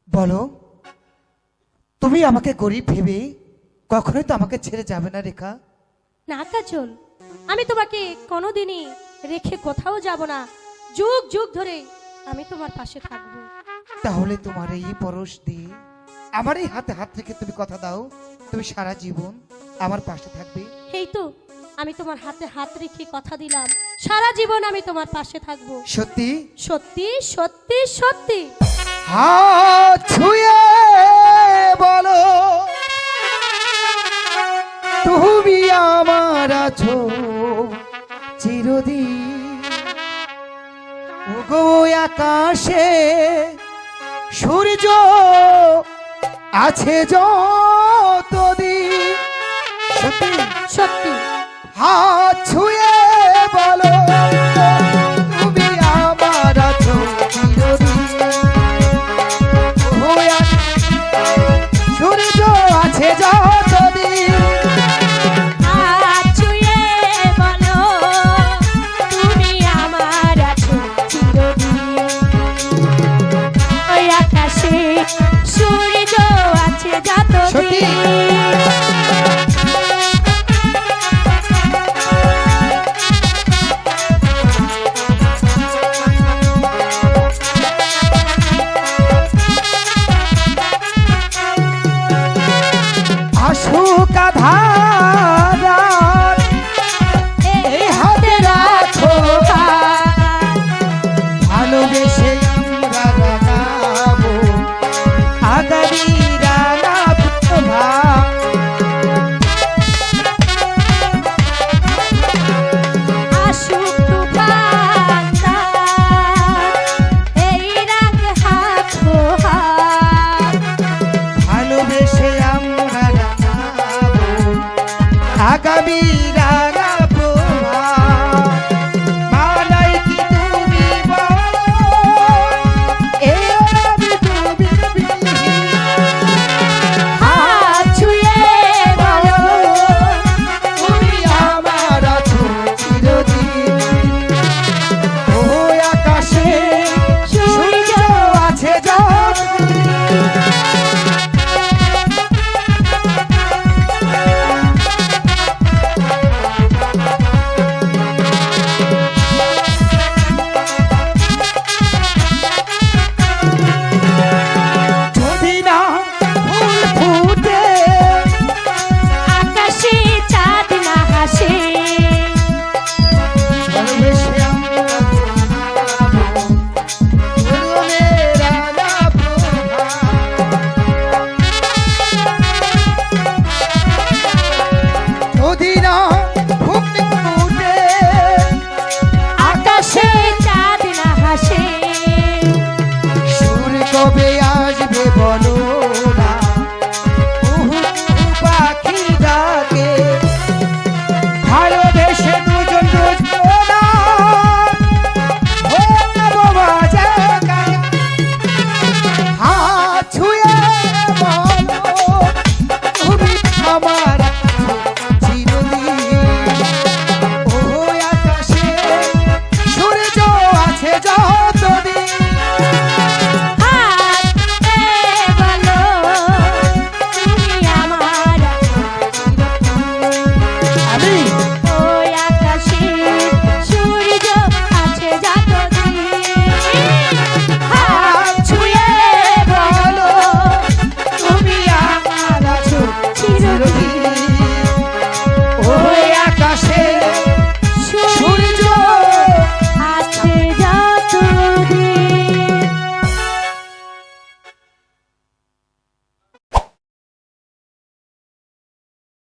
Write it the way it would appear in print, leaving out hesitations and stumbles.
বলো, তুমি আমাকে গরিব ভেবে কখনোই তো আমাকে ছেড়ে যাবে না রেখা? না কাজল, আমি তোমাকে কোনোদিনই রেখে কোথাও যাব না। যুগ যুগ ধরে আমি তোমার পাশে থাকবো। তাহলে তোমার এই পরশ দিয়ে আমার এই হাতে হাত রেখে তুমি কথা দাও, তুমি সারা জীবন আমার পাশে থাকবে। এই তো আমি তোমার হাতে হাত রেখে কথা দিলাম, সারা জীবন আমি তোমার পাশে থাকবো। সত্যি? সত্যি সত্যি সত্যি। হাত ছুঁয়ে বলো, তুমি আমার আছো চিরদিন। ওগো আকাশে সূর্য আছে যতদিন। সত্যি সত্যি। হাত ছুঁয়ে বলো, তুমি আমার আছো চিরদিন। সূর্য আছে যতদিন। হাত ছুঁয়ে বলো, তুমি আমার আছো চিরদিন। ওই আকাশে সূর্য আছে যতদিন। আসুক আধার এই হাতে রাখো, ভালোবেসে আমরা রাগাবো আগামী রানা প্রভা। আসুক তুফান এই রাগ হাতো হাত। ভালোবেসে আমরা রাগাবো আগামী রানা প্রভা। মালাই কি তুমি বলো, এই আমি তুমি বিহীন। হাত ছুঁয়ে বলো, তুমি আমার আছো চিরদিন। ও আকাশে সূর্য আছে যতদিন। যদি না ফুল ফুটে আকাশে চাঁদ না হাসে। ভালোবেসে আমরা রাগাবো ফুলের রানা প্রভা। যদি না ফুল ফুটে আকাশে চাঁদ না হাসে। সুর কবে আসবে বলো,